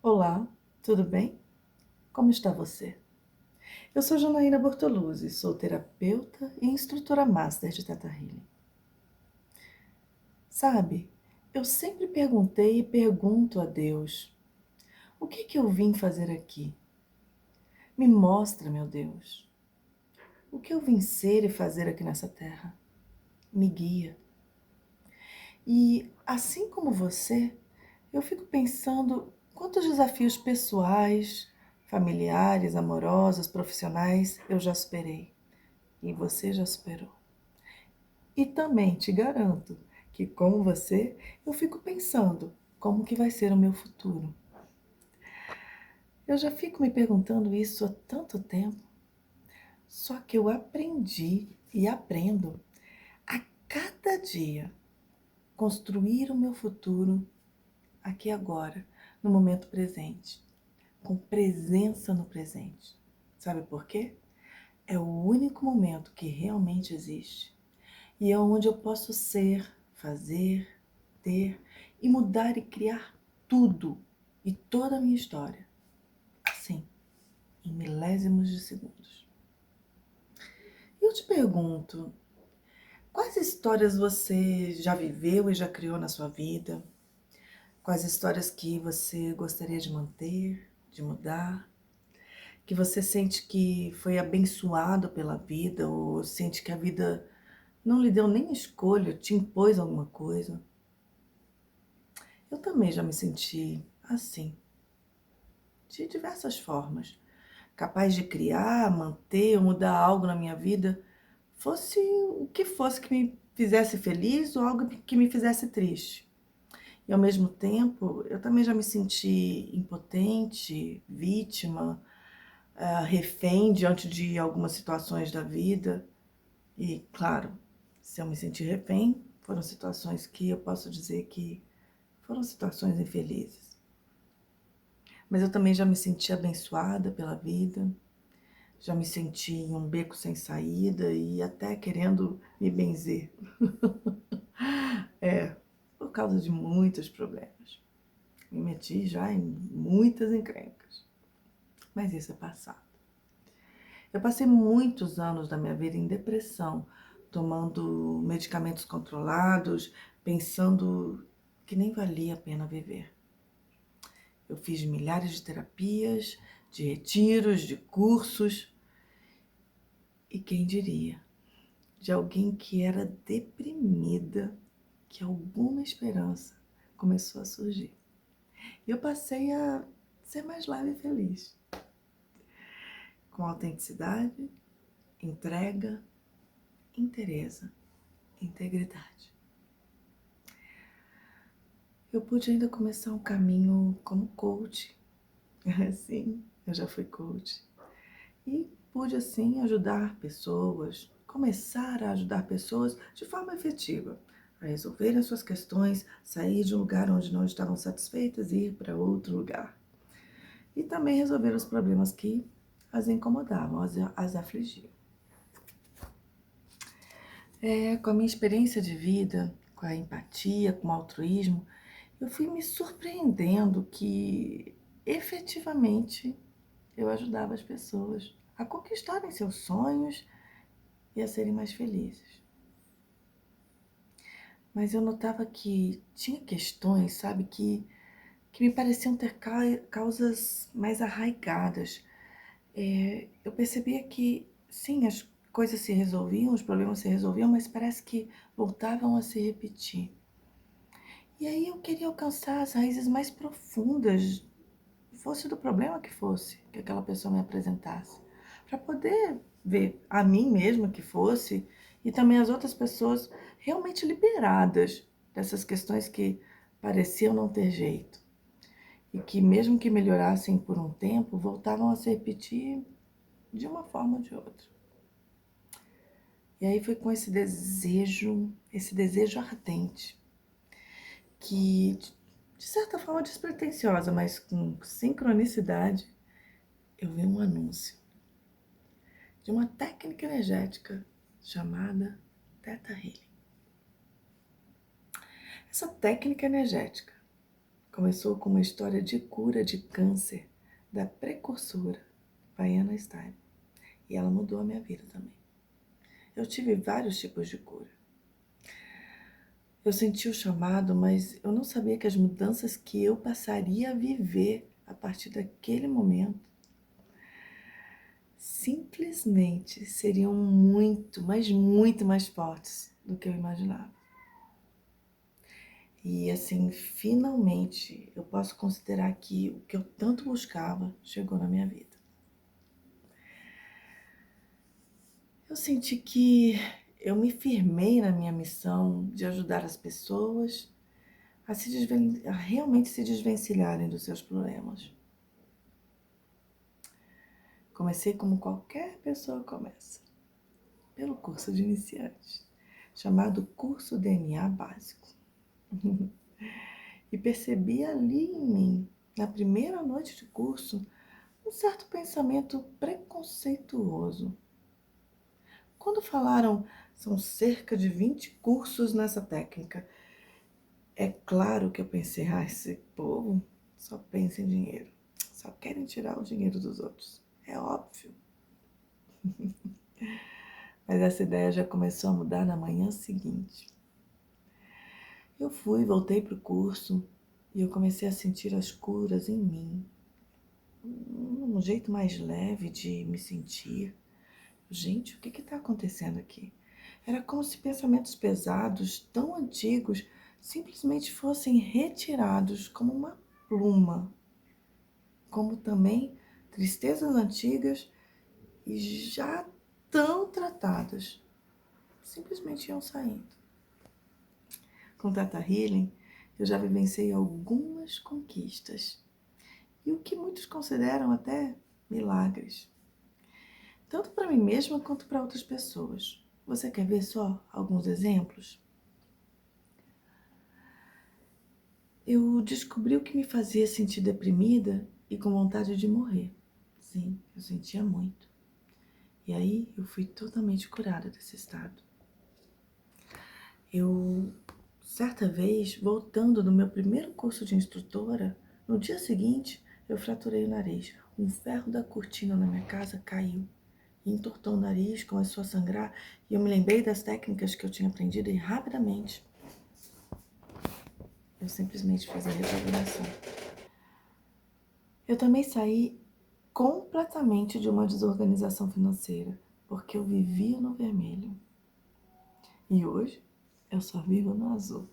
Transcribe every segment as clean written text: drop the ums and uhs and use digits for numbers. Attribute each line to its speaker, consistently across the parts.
Speaker 1: Olá, tudo bem? Como está você? Eu sou Janaína Bortoluzzi, sou terapeuta e instrutora master de Theta Healing. Sabe, eu sempre perguntei e pergunto a Deus, o que eu vim fazer aqui? Me mostra, meu Deus, o que eu vim ser e fazer aqui nessa terra? Me guia. E assim como você, eu fico pensando quantos desafios pessoais, familiares, amorosos, profissionais eu já superei. E você já superou. E também te garanto que, como você, eu fico pensando como que vai ser o meu futuro. Eu já fico me perguntando isso há tanto tempo, só que eu aprendi e aprendo a cada dia construir o meu futuro aqui agora, no momento presente, com presença no presente. Sabe por quê? É o único momento que realmente existe. E é onde eu posso ser, fazer, ter e mudar e criar tudo e toda a minha história. Assim, em milésimos de segundos. E eu te pergunto, quais histórias você já viveu e já criou na sua vida? Quais histórias que você gostaria de manter, de mudar? Que você sente que foi abençoado pela vida ou sente que a vida não lhe deu nem escolha, te impôs alguma coisa? Eu também já me senti assim, de diversas formas, capaz de criar, manter ou mudar algo na minha vida, fosse o que fosse que me fizesse feliz ou algo que me fizesse triste. E ao mesmo tempo, eu também já me senti impotente, vítima, refém diante de algumas situações da vida. E, claro, se eu me senti refém, foram situações que eu posso dizer que foram situações infelizes. Mas eu também já me senti abençoada pela vida, já me senti em um beco sem saída e até querendo me benzer. Por causa de muitos problemas. Me meti já em muitas encrencas. Mas isso é passado. Eu passei muitos anos da minha vida em depressão, tomando medicamentos controlados, pensando que nem valia a pena viver. Eu fiz milhares de terapias, de retiros, de cursos. E quem diria, de alguém que era deprimida, que alguma esperança começou a surgir. E eu passei a ser mais leve e feliz. Com autenticidade, entrega, inteireza, integridade. Eu pude ainda começar um caminho como coach. Sim, eu já fui coach. E pude, assim, ajudar pessoas, começar a ajudar pessoas de forma efetiva, a resolverem as suas questões, sair de um lugar onde não estavam satisfeitas e ir para outro lugar. E também resolver os problemas que as incomodavam, as afligiam. Com a minha experiência de vida, com a empatia, com o altruísmo, eu fui me surpreendendo que efetivamente eu ajudava as pessoas a conquistarem seus sonhos e a serem mais felizes. Mas eu notava que tinha questões, sabe, que me pareciam ter causas mais arraigadas. Eu percebia que, sim, as coisas se resolviam, os problemas se resolviam, mas parece que voltavam a se repetir. E aí eu queria alcançar as raízes mais profundas, fosse do problema que fosse, que aquela pessoa me apresentasse, para poder ver a mim mesma que fosse e também as outras pessoas realmente liberadas dessas questões que pareciam não ter jeito e que mesmo que melhorassem por um tempo, voltavam a se repetir de uma forma ou de outra. E aí foi com esse desejo ardente, que de certa forma despretensiosa, mas com sincronicidade, eu vi um anúncio de uma técnica energética chamada Theta Healing. Essa técnica energética, Começou com uma história de cura de câncer da precursora Diana Stein. E ela mudou a minha vida também. Eu tive vários tipos de cura. Eu senti o chamado, mas eu não sabia que as mudanças que eu passaria a viver a partir daquele momento simplesmente seriam muito, mas muito mais fortes do que eu imaginava. E assim, finalmente, eu posso considerar que o que eu tanto buscava chegou na minha vida. Eu senti que eu me firmei na minha missão de ajudar as pessoas a realmente se desvencilharem dos seus problemas. Comecei como qualquer pessoa começa, pelo curso de iniciantes, chamado Curso DNA Básico. E percebi ali em mim, na primeira noite de curso, um certo pensamento preconceituoso. Quando falaram, são cerca de 20 cursos nessa técnica, é claro que eu pensei, esse povo só pensa em dinheiro, só querem tirar o dinheiro dos outros. É óbvio. Mas essa ideia já começou a mudar na manhã seguinte. Eu voltei para o curso e eu comecei a sentir as curas em mim. Um jeito mais leve de me sentir. Gente, o que está acontecendo aqui? Era como se pensamentos pesados, tão antigos, simplesmente fossem retirados como uma pluma. Como também tristezas antigas e já tão tratadas, simplesmente iam saindo. Com Tata Healing, eu já vivenciei algumas conquistas. E o que muitos consideram até milagres. Tanto para mim mesma quanto para outras pessoas. Você quer ver só alguns exemplos? Eu descobri o que me fazia sentir deprimida e com vontade de morrer. Sim, eu sentia muito. E aí eu fui totalmente curada desse estado. Eu, certa vez, voltando do meu primeiro curso de instrutora, no dia seguinte eu fraturei o nariz. Um ferro da cortina na minha casa caiu. Entortou o nariz, começou a sangrar e eu me lembrei das técnicas que eu tinha aprendido e rapidamente eu simplesmente fiz a reprogramação. Eu também saí completamente de uma desorganização financeira, porque eu vivia no vermelho. E hoje eu só vivo no azul.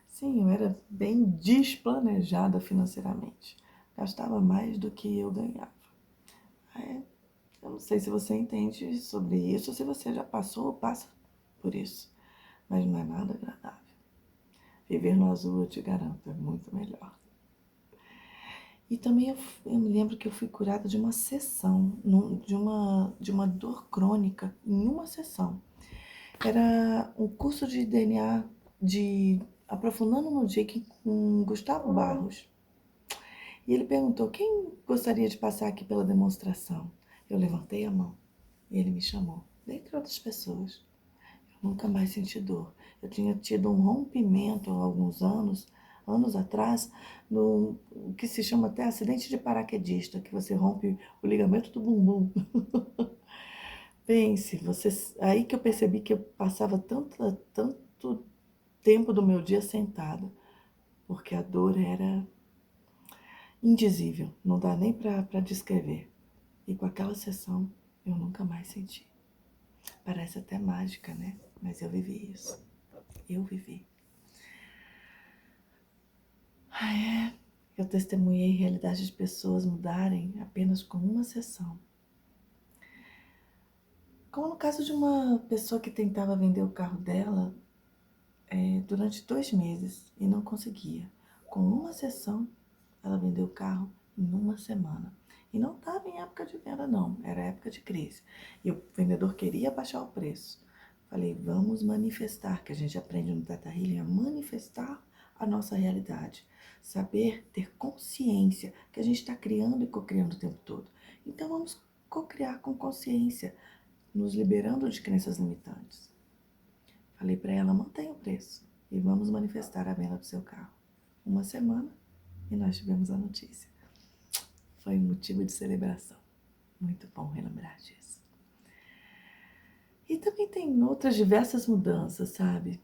Speaker 1: Sim, eu era bem desplanejada financeiramente. Gastava mais do que eu ganhava. Eu não sei se você entende sobre isso, se você já passou ou passa por isso. Mas não é nada agradável. Viver no azul, eu te garanto, é muito melhor. E também eu me lembro que eu fui curada de uma sessão, de uma dor crônica em uma sessão. Era um curso de DNA de Aprofundando no Reiki com Gustavo Barros. E ele perguntou, quem gostaria de passar aqui pela demonstração? Eu levantei a mão e ele me chamou, dentre outras pessoas. Eu nunca mais senti dor. Eu tinha tido um rompimento há alguns anos atrás, no que se chama até acidente de paraquedista, que você rompe o ligamento do bumbum. Pense, aí que eu percebi que eu passava tanto tempo do meu dia sentada, porque a dor era indizível, não dá nem para descrever. E com aquela sessão, eu nunca mais senti. Parece até mágica, né? Mas eu vivi isso. Eu vivi. Eu testemunhei realidades de pessoas mudarem apenas com uma sessão. Como no caso de uma pessoa que tentava vender o carro dela durante 2 meses e não conseguia. Com uma sessão, ela vendeu o carro em uma semana. E não estava em época de venda, não. Era época de crise. E o vendedor queria baixar o preço. Falei, vamos manifestar, que a gente aprende no Teta Healing a manifestar a nossa realidade. Saber ter consciência que a gente está criando e co-criando o tempo todo. Então vamos co-criar com consciência, nos liberando de crenças limitantes. Falei para ela, mantenha o preço e vamos manifestar a venda do seu carro. Uma semana, e nós tivemos a notícia. Foi um motivo de celebração. Muito bom relembrar disso. E também tem outras diversas mudanças, sabe?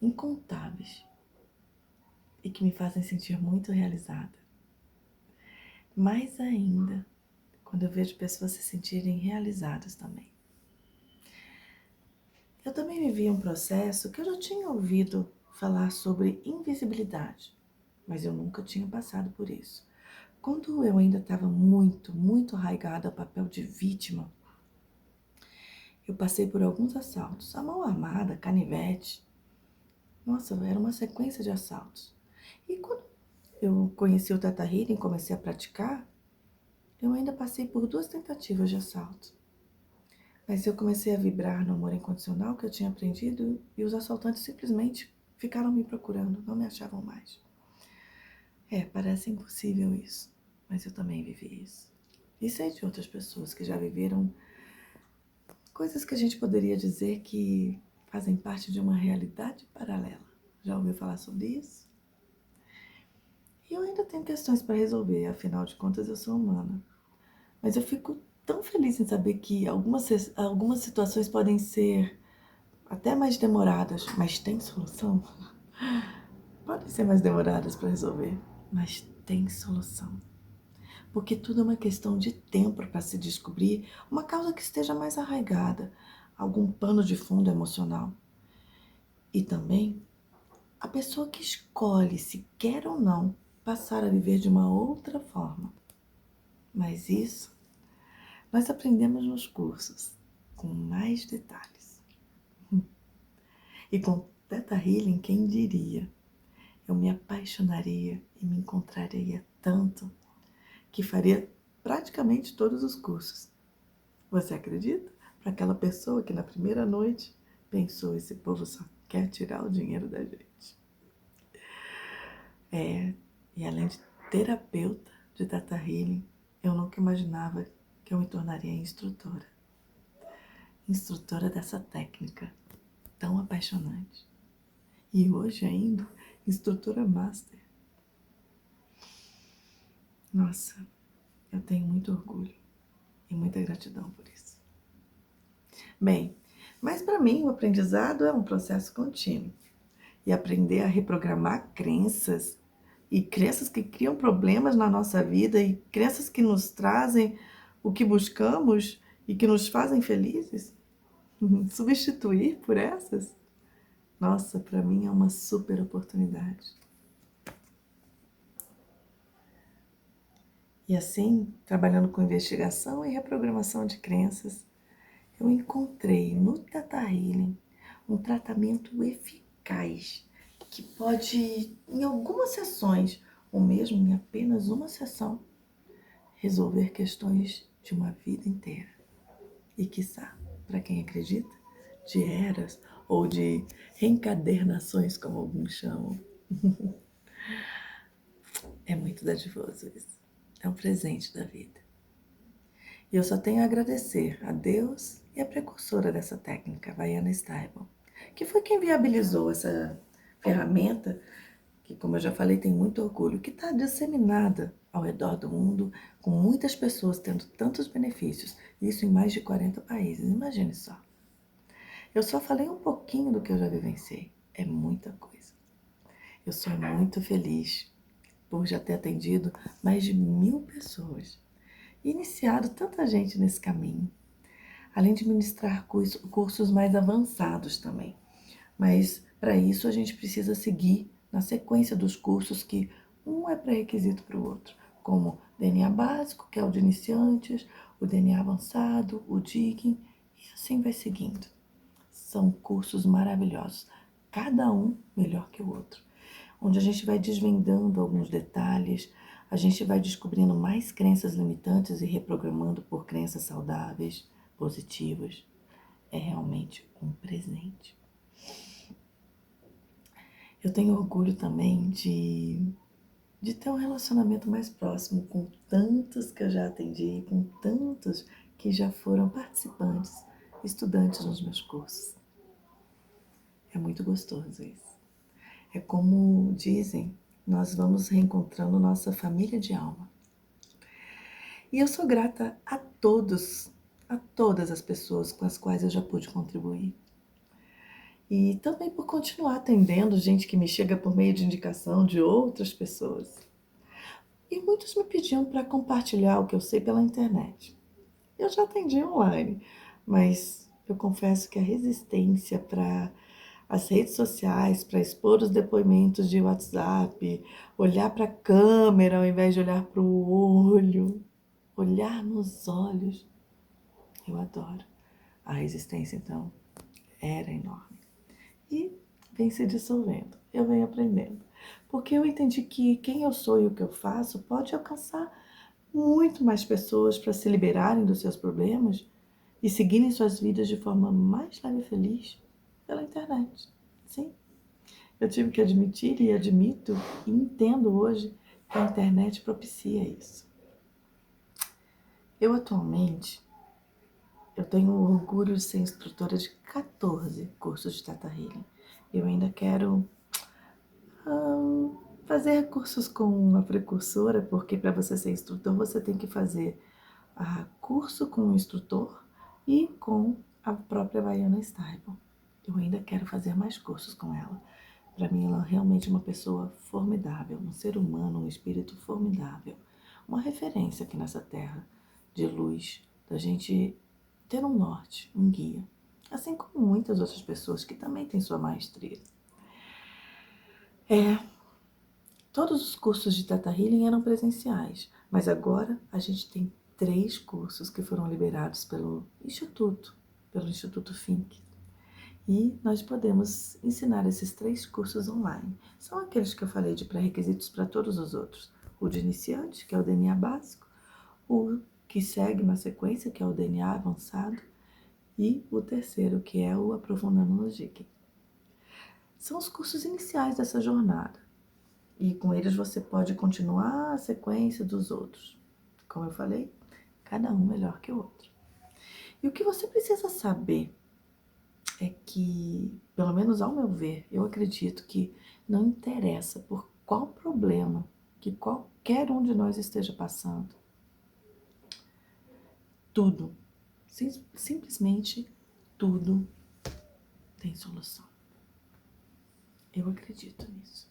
Speaker 1: Incontáveis. E que me fazem sentir muito realizada. Mais ainda, quando eu vejo pessoas se sentirem realizadas também. Eu também vivi um processo que eu já tinha ouvido falar sobre invisibilidade, mas eu nunca tinha passado por isso. Quando eu ainda estava muito arraigada ao papel de vítima, eu passei por alguns assaltos, a mão armada, canivete. Nossa, era uma sequência de assaltos. E quando eu conheci o Theta Healing e comecei a praticar, eu ainda passei por 2 tentativas de assalto. Mas eu comecei a vibrar no amor incondicional que eu tinha aprendido e os assaltantes simplesmente ficaram me procurando, não me achavam mais. Parece impossível isso, mas eu também vivi isso. E sei de outras pessoas que já viveram coisas que a gente poderia dizer que fazem parte de uma realidade paralela. Já ouviu falar sobre isso? E eu ainda tenho questões para resolver, afinal de contas eu sou humana. Mas eu fico tão feliz em saber que algumas situações podem ser até mais demoradas, mas tem solução. Podem ser mais demoradas para resolver, mas tem solução. Porque tudo é uma questão de tempo para se descobrir uma causa que esteja mais arraigada, algum pano de fundo emocional. E também a pessoa que escolhe se quer ou não passar a viver de uma outra forma. Mas isso nós aprendemos nos cursos, com mais detalhes. E com Theta Healing, quem diria? Eu me apaixonaria e me encontraria tanto que faria praticamente todos os cursos. Você acredita? Para aquela pessoa que na primeira noite pensou, esse povo só quer tirar o dinheiro da gente. E além de terapeuta de Theta Healing, eu nunca imaginava que eu me tornaria instrutora. Instrutora dessa técnica tão apaixonante. E hoje ainda, instrutora master. Nossa, eu tenho muito orgulho e muita gratidão por isso. Bem, mas para mim o aprendizado é um processo contínuo. E aprender a reprogramar crenças, e crenças que criam problemas na nossa vida, e crenças que nos trazem o que buscamos e que nos fazem felizes, substituir por essas, nossa, para mim é uma super oportunidade. E assim, trabalhando com investigação e reprogramação de crenças, eu encontrei no Theta Healing um tratamento eficaz que pode, em algumas sessões, ou mesmo em apenas uma sessão, resolver questões de uma vida inteira. E quiçá, para quem acredita, de eras ou de reencadernações, como alguns chamam. É muito dadivoso isso. É um presente da vida. E eu só tenho a agradecer a Deus e a precursora dessa técnica, Vaiana Stibal, que foi quem viabilizou essa ferramenta, que, como eu já falei, tem muito orgulho, que está disseminada ao redor do mundo, com muitas pessoas tendo tantos benefícios, isso em mais de 40 países, imagine só. Eu só falei um pouquinho do que eu já vivenciei, é muita coisa. Eu sou muito feliz por já ter atendido mais de 1000 pessoas e iniciado tanta gente nesse caminho, além de ministrar cursos mais avançados também. Mas para isso a gente precisa seguir na sequência dos cursos que um é pré-requisito para o outro, como DNA básico, que é o de iniciantes, o DNA avançado, o Digging, e assim vai seguindo. São cursos maravilhosos, cada um melhor que o outro, onde a gente vai desvendando alguns detalhes, a gente vai descobrindo mais crenças limitantes e reprogramando por crenças saudáveis, positivas. É realmente um presente. Eu tenho orgulho também de ter um relacionamento mais próximo com tantos que eu já atendi, com tantos que já foram participantes, estudantes nos meus cursos. É muito gostoso isso. É como dizem, nós vamos reencontrando nossa família de alma. E eu sou grata a todos, a todas as pessoas com as quais eu já pude contribuir. E também por continuar atendendo gente que me chega por meio de indicação de outras pessoas. E muitos me pediam para compartilhar o que eu sei pela internet. Eu já atendi online, mas eu confesso que a resistência para as redes sociais, para expor os depoimentos de WhatsApp, olhar para a câmera ao invés de olhar para o olho, olhar nos olhos, eu adoro. A resistência, então, era enorme. E vem se dissolvendo, eu venho aprendendo. Porque eu entendi que quem eu sou e o que eu faço pode alcançar muito mais pessoas para se liberarem dos seus problemas e seguirem suas vidas de forma mais leve e feliz pela internet. Sim, eu tive que admitir e admito e entendo hoje que a internet propicia isso. Eu atualmente, eu tenho orgulho de ser instrutora de 14 cursos de Theta Healing. Eu ainda quero fazer cursos com a precursora, porque para você ser instrutor você tem que fazer curso com o instrutor e com a própria Baiana Stable. Eu ainda quero fazer mais cursos com ela. Para mim, ela é realmente uma pessoa formidável, um ser humano, um espírito formidável. Uma referência aqui nessa terra de luz, da gente ter um norte, um guia. Assim como muitas outras pessoas que também têm sua maestria. Todos os cursos de Theta Healing eram presenciais, mas agora a gente tem 3 cursos que foram liberados pelo Instituto Fink. E nós podemos ensinar esses 3 cursos online. São aqueles que eu falei de pré-requisitos para todos os outros. O de iniciante, que é o DNA básico, o que segue na sequência, que é o DNA avançado, e o terceiro, que é o Aprofundando no Jigging. São os cursos iniciais dessa jornada. E com eles você pode continuar a sequência dos outros. Como eu falei, cada um melhor que o outro. E o que você precisa saber é que, pelo menos ao meu ver, eu acredito que não interessa por qual problema que qualquer um de nós esteja passando. Tudo, simplesmente tudo tem solução. Eu acredito nisso.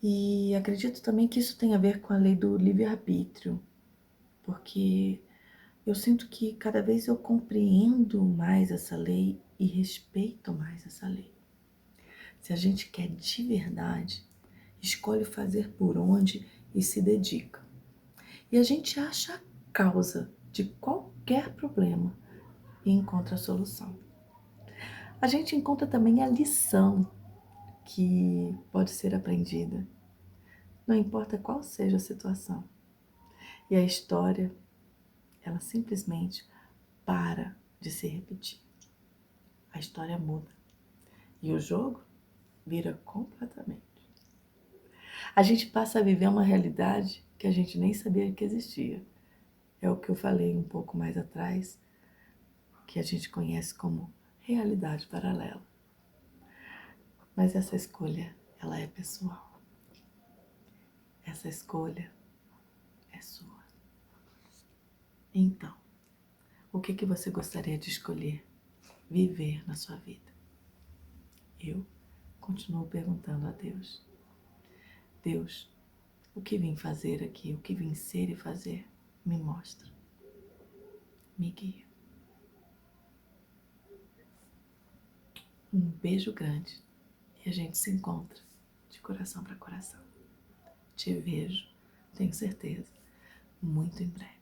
Speaker 1: E acredito também que isso tem a ver com a lei do livre-arbítrio, porque eu sinto que cada vez eu compreendo mais essa lei e respeito mais essa lei. Se a gente quer de verdade, escolhe fazer por onde e se dedica. E a gente acha a causa de qualquer problema e encontra a solução. A gente encontra também a lição que pode ser aprendida, não importa qual seja a situação. E a história, ela simplesmente para de se repetir. A história muda e o jogo vira completamente. A gente passa a viver uma realidade que a gente nem sabia que existia. É o que eu falei um pouco mais atrás, que a gente conhece como realidade paralela. Mas essa escolha, ela é pessoal. Essa escolha é sua. Então, o que você gostaria de escolher viver na sua vida? Eu continuo perguntando a Deus. Deus, o que vim fazer aqui, o que vim ser e fazer, me mostra. Me guia. Um beijo grande e a gente se encontra de coração para coração. Te vejo, tenho certeza, muito em breve.